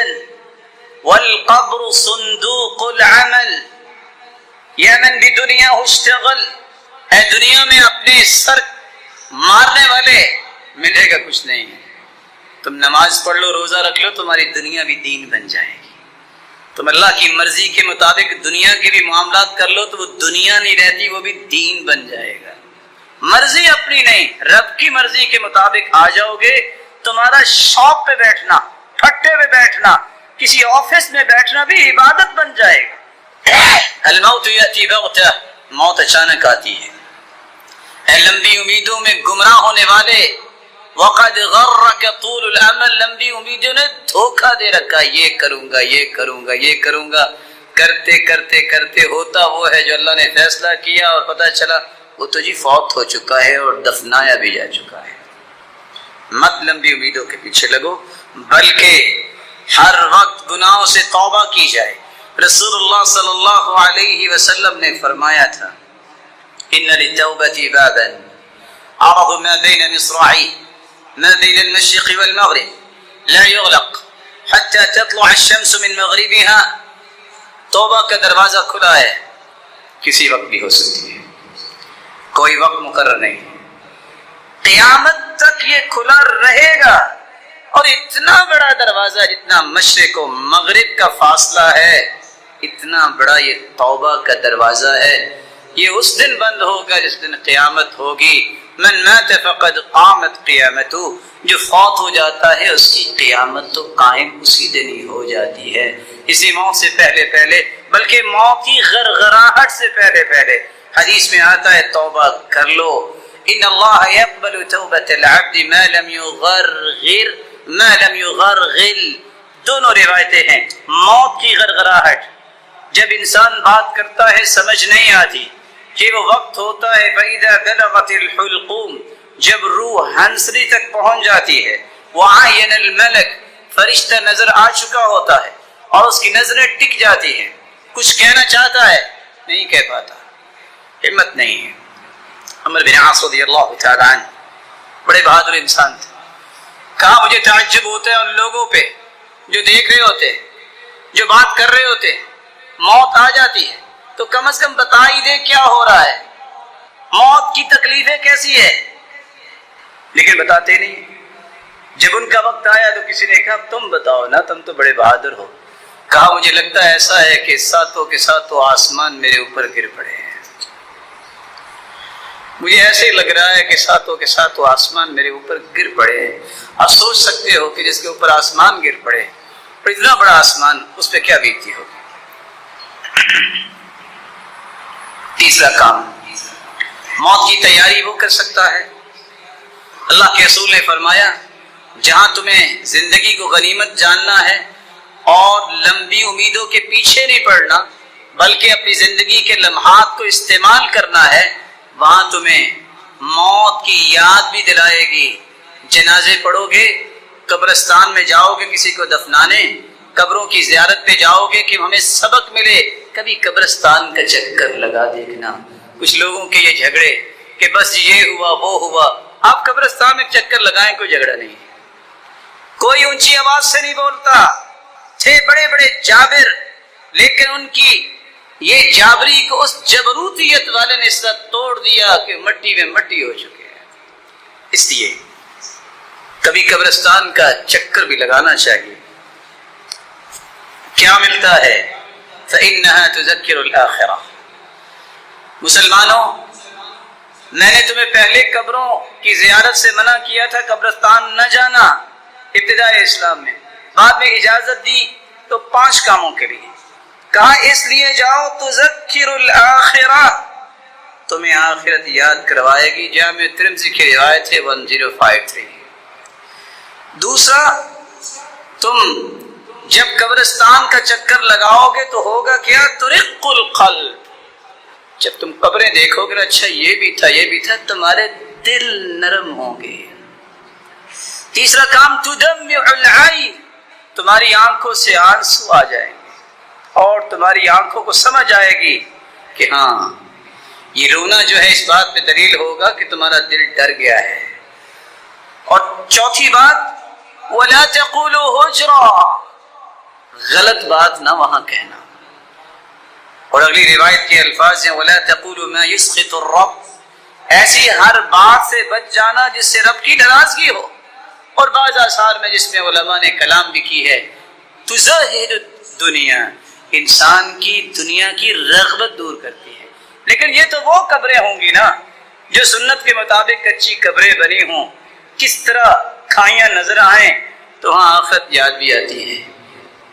والقبر صندوق العمل۔ یا من بدنیا اشتغل، اے دنیا میں اپنے سر مارنے والے، ملے گا کچھ نہیں۔ تم نماز پڑھ لو، روزہ رکھ لو، تمہاری دنیا بھی دین بن جائے گی۔ تم اللہ کی مرضی کے مطابق دنیا کے بھی معاملات کر لو تو وہ دنیا نہیں رہتی، وہ بھی دین بن جائے گا۔ مرضی اپنی نہیں، رب کی مرضی کے مطابق آ جاؤ گے، تمہارا شاپ پہ بیٹھنا، پھٹے پہ بیٹھنا، کسی آفس میں بیٹھنا بھی عبادت بن جائے گا۔ الموت یأتی بغتہ، موت اچانک آتی ہے۔ اے لمبی امیدوں میں گمراہ ہونے والے، وقد غرک طول الامل، لمبی امیدوں نے دھوکہ دے رکھا، یہ کروں گا، یہ کروں گا، یہ کروں گا، کرتے کرتے کرتے ہوتا وہ ہے جو اللہ نے فیصلہ کیا اور پتہ چلا وہ تو جی فوت ہو چکا ہے اور دفنایا بھی جا چکا ہے۔ مت لمبی امیدوں کے پیچھے لگو، بلکہ ہر وقت گناہوں سے توبہ کی جائے۔ رسول اللہ صلی اللہ علیہ وسلم نے فرمایا تھا ان للتوبة بابا عرض ما بين مصراعي ما بين المشرق والمغرب لا يغلق حتى تطلع الشمس من مغربها۔ توبہ کا دروازہ کھلا ہے، کسی وقت بھی ہو سکتی ہے، کوئی وقت مقرر نہیں، قیامت تک یہ کھلا رہے گا۔ اور اتنا بڑا دروازہ جتنا مشرق و مغرب کا فاصلہ ہے، اتنا بڑا یہ توبہ کا دروازہ ہے۔ یہ اس دن بند ہوگا جس دن قیامت ہوگی۔ من مات فقد قامت قیامتہ، جو فوت ہو جاتا ہے اس کی قیامت تو قائم اسی دن ہی ہو جاتی ہے، اسی موت سے پہلے پہلے، بلکہ موت کی غرغراہٹ سے پہلے پہلے۔ حدیث میں آتا ہے توبہ کر لو، ان اللہ یقبل توبۃ العبد ما لم یغرغر ما لم یغرغل۔ دونوں روایتیں ہیں۔ موت کی غرغراہٹ، جب انسان بات کرتا ہے سمجھ نہیں آتی کہ وہ وقت ہوتا ہے فَإِذَا بَلَغَتِ الْحُلْقُومِ، جب روح ہنسلی تک پہنچ جاتی ہے، وَعَيَنَ الْمَلَكِ، فرشتہ نظر آ چکا ہوتا ہے اور اس کی نظریں ٹک جاتی ہیں، کچھ کہنا چاہتا ہے نہیں کہہ پاتا، ہمت نہیں ہے۔ عمر بن عاص رضی اللہ تعالیٰ عنہ بڑے بہادر انسان تھے۔ کہا مجھے تعجب ہوتا ہے ان لوگوں پہ جو دیکھ رہے ہوتے، جو بات کر رہے ہوتے، موت آ جاتی ہے تو کم از کم بتا ہی دے کیا ہو رہا ہے، موت کی تکلیفیں کیسی ہے، لیکن بتاتے نہیں۔ جب ان کا وقت آیا تو کسی نے کہا تم بتاؤ نا، تم تو بڑے بہادر ہو۔ کہا مجھے لگتا ہے ایسا ہے کہ ساتوں کے ساتوں آسمان میرے اوپر گر پڑے ہیں، مجھے ایسے لگ رہا ہے کہ ساتوں کے ساتوں آسمان میرے اوپر گر پڑے ہیں۔ آپ سوچ سکتے ہو کہ جس کے اوپر آسمان گر پڑے اور اتنا بڑا آسمان، اس پہ کیا بیتتی ہوگی۔ تیسرا کام، موت کی تیاری وہ کر سکتا ہے۔ اللہ کے رسول نے فرمایا جہاں تمہیں زندگی کو غنیمت جاننا ہے اور لمبی امیدوں کے پیچھے نہیں پڑنا بلکہ اپنی زندگی کے لمحات کو استعمال کرنا ہے، وہاں تمہیں موت کی یاد بھی دلائے گی۔ جنازے پڑھو گے، قبرستان میں جاؤ گے کسی کو دفنانے، قبروں کی زیارت پہ جاؤ گے کہ ہمیں سبق ملے، کبھی قبرستان کا چکر لگا دیکھنا۔ کچھ لوگوں کے یہ جھگڑے کہ بس یہ ہوا وہ ہوا، آپ قبرستان میں چکر لگائیں، کوئی جھگڑا نہیں، کوئی اونچی آواز سے نہیں بولتا۔ تھے بڑے بڑے جابر، لیکن ان کی یہ جابری کو اس جبروتیت والے نے اس طرح توڑ دیا کہ مٹی میں مٹی ہو چکے ہیں۔ اس لیے کبھی قبرستان کا چکر بھی لگانا چاہیے۔ کیا ملتا ہے؟ فَإِنَّهَا تُذَكِّرُ الْآخِرَةَ۔ مسلمانوں، میں نے تمہیں پہلے قبروں کی زیارت سے منع کیا تھا، قبرستان نہ جانا ابتدائی اسلام میں، بعد میں اجازت دی تو 5 کاموں کے لیے کہا، اس لیے جاؤ تذکر الآخرہ، تمہیں آخرت یاد کروائے گی۔ جامع ترمذی کی روایت ہے 1053۔ دوسرا، تم جب قبرستان کا چکر لگاؤ گے تو ہوگا کیا؟ ترق القلب. جب تم قبریں دیکھو گے اچھا یہ بھی تھا یہ بھی تھا، تمہارے دل نرم ہوں گے. تیسرا کام تدمع العین، تمہاری آنکھوں سے آنسو آ جائیں گے اور تمہاری آنکھوں کو سمجھ آئے گی کہ ہاں یہ رونا جو ہے اس بات پہ دلیل ہوگا کہ تمہارا دل ڈر گیا ہے. اور چوتھی بات وَلَا تَقُولُوا هُجْرًا، غلط بات نہ وہاں کہنا. اور اگلی روایت کے الفاظ ہیں وَلَا تَقُولُوا مَا يُسْخِطُ الرَّبِّ، ایسی ہر بات سے بچ جانا جس سے رب کی ناراضگی ہو. اور بعض آثار میں جس میں علماء نے کلام بھی کی ہے تزہد الدنیا، انسان کی دنیا کی رغبت دور کرتی ہے. لیکن یہ تو وہ قبریں ہوں گی نا جو سنت کے مطابق کچی قبریں بنی ہوں، کس طرح کھائیاں نظر آئیں تو وہاں آخرت یاد بھی آتی ہے.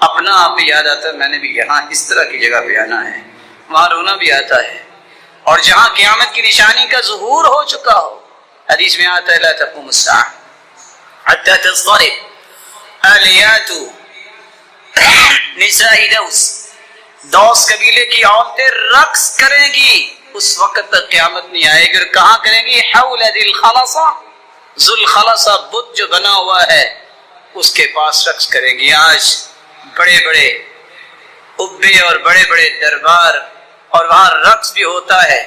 اپنا آپ یاد آتا ہے میں نے بھی یہاں اس طرح کی جگہ پہ آنا ہے، وہاں رونا بھی آتا ہے. اور جہاں قیامت کی نشانی کا ظہور ہو چکا ہو، حدیث میں آتا ہے لا تقوم الساعة حتى تضطرب آلیات نساء دوس، دوس قبیلے کی عورتیں رقص کریں گی. اس وقت تک قیامت نہیں آئے گی. اور کہاں کریں گی؟ حول ذی الخلصہ، ذو الخلصہ بت جو بنا ہوا ہے اس کے پاس رقص کریں گی. آج بڑے بڑے ابے اور بڑے بڑے دربار اور وہاں رقص بھی ہوتا ہے.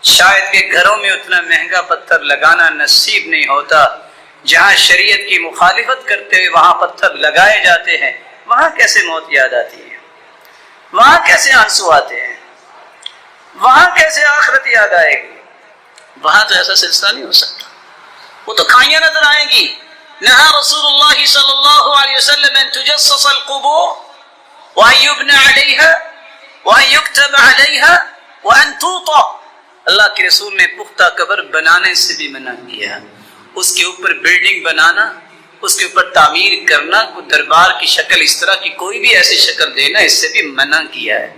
شاید کہ گھروں میں اتنا مہنگا پتھر لگانا نصیب نہیں ہوتا. جہاں شریعت کی مخالفت کرتے ہوئے وہاں پتھر لگائے جاتے ہیں، وہاں کیسے موت یاد آتی ہے؟ وہاں کیسے آنسو آتے ہیں؟ وہاں کیسے آخرت یاد آئے گی؟ وہاں تو ایسا سلسلہ نہیں ہو سکتا. وہ تو کھائیاں نظر آئیں گی. نہا رسول اللہ صلی اللہ علیہ وسلم ان تجسس القبور وان یبنى علیها وان یکتب علیها وان توطا، اللہ کے رسول نے پختہ قبر بنانے سے بھی منع کیا. اس کے اوپر بلڈنگ بنانا، اس کے اوپر تعمیر کرنا، کوئی دربار کی شکل اس طرح کی کوئی بھی ایسی شکل دینا، اس سے بھی منع کیا ہے.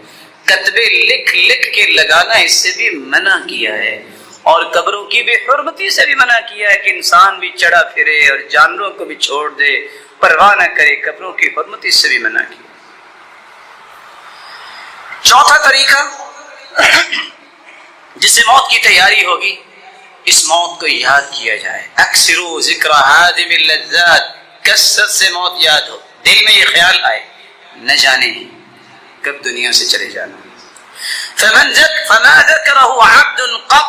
کتبے لکھ لکھ کے لگانا، اس سے بھی منع کیا ہے. اور قبروں کی بے حرمتی سے بھی منع کیا ہے کہ انسان بھی چڑھا پھرے اور جانوروں کو بھی چھوڑ دے، پرواہ نہ کرے. قبروں کی حرمتی سے بھی منع کیا. چوتھا طریقہ جس سے موت کی تیاری ہوگی، اس موت کو یاد کیا جائے. اکثروا ذکر ہادم اللذات، کثرت سے موت یاد ہو، دل میں یہ خیال آئے نہ جانے کب دنیا سے چلے جانا. فما ذکرہ عبد قط،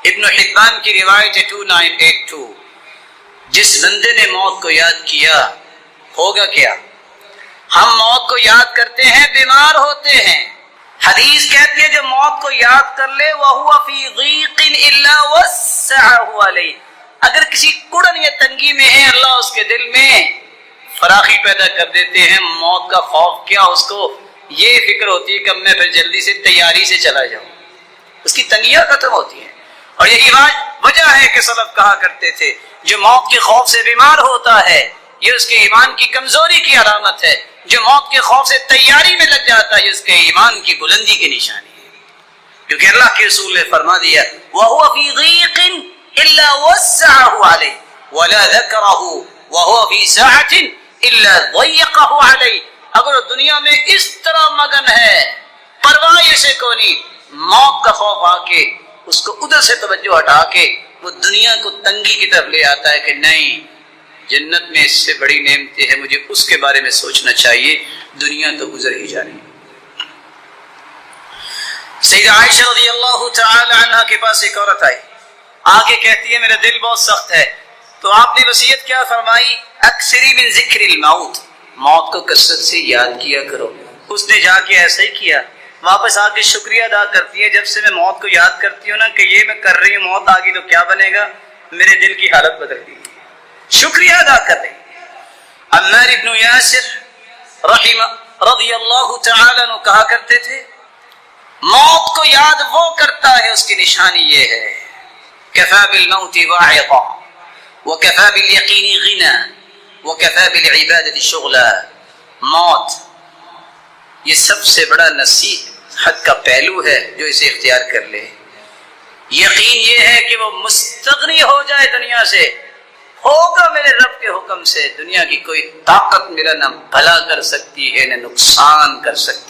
ابن حبان کی روایت 2982، جس بندے نے موت کو یاد کیا ہوگا کیا؟ ہم موت کو یاد کرتے ہیں بیمار ہوتے ہیں. حدیث کہتی ہے جو موت کو یاد کر لے وَهُوَ فِي ضِيقٍ إِلَّا وَسَّعَهُ عَلَيْهِ، اگر کسی کڑن یا تنگی میں ہے اللہ اس کے دل میں فراخی پیدا کر دیتے ہیں. موت کا خوف کیا، اس کو یہ فکر ہوتی ہے کہ میں پھر جلدی سے تیاری سے چلا جاؤں. اس کی تنگیاں ختم ہوتی ہیں. اور یہی وجہ ہے کہ سلف کہا کرتے تھے جو موت کے خوف سے بیمار ہوتا ہے یہ اس کے ایمان کی کمزوری کی علامت ہے. جو موت کے خوف سے تیاری میں لگ جاتا ہے اس کے ایمان کی بلندی کی نشانی ہے. کیونکہ اللہ کے رسول نے فرما دیا وَهُوَ فِي ضِيقٍ إِلَّا وَسَّعَهُ عَلَيْهِ وَلَا ذَكَرَهُ وَهُوَ فِي سَاعَةٍ إِلَّا ضَيَّقَهُ عَلَيْهِ. اگر دنیا میں اس طرح مگن ہے پرواہ سے کو نہیں، موت کا خوف آ کے اس کو ادھر سے توجہ ہٹا کے وہ دنیا کو تنگی کی طرف لے آتا ہے کہ نہیں جنت میں اس سے بڑی نعمتیں ہیں، مجھے اس کے بارے میں سوچنا چاہیے، دنیا تو گزر ہی جانی. سیدہ عائشہ رضی اللہ تعالی عنہ کے پاس ایک عورت آئی، آگے کہتی ہے میرا دل بہت سخت ہے. تو آپ نے وصیت کیا فرمائی؟ اکثری من ذکر الموت، موت کو کثرت سے یاد کیا کرو. اس نے جا کے ایسا ہی کیا، واپس آ کے شکریہ ادا کرتی ہے جب سے میں موت کو یاد کرتی ہوں نا کہ یہ میں کر رہی ہوں، موت آ گئی تو کیا بنے گا، میرے دل کی حالت بدل گئی. شکریہ ادا کر رہے. عمار ابن یاسر رضی اللہ تعالی عنہ کہا کرتے تھے موت کو یاد وہ کرتا ہے اس کی نشانی یہ ہے کفى بالموت واعظا وكفى باليقين غنى وكفى بالعبادة شغلا. موت یہ سب سے بڑا نصیحت کا پہلو ہے جو اسے اختیار کر لے. یقین یہ ہے کہ وہ مستغنی ہو جائے دنیا سے، ہوگا میرے رب کے حکم سے، دنیا کی کوئی طاقت میرا نہ بھلا کر سکتی ہے نہ نقصان کر سکتی۔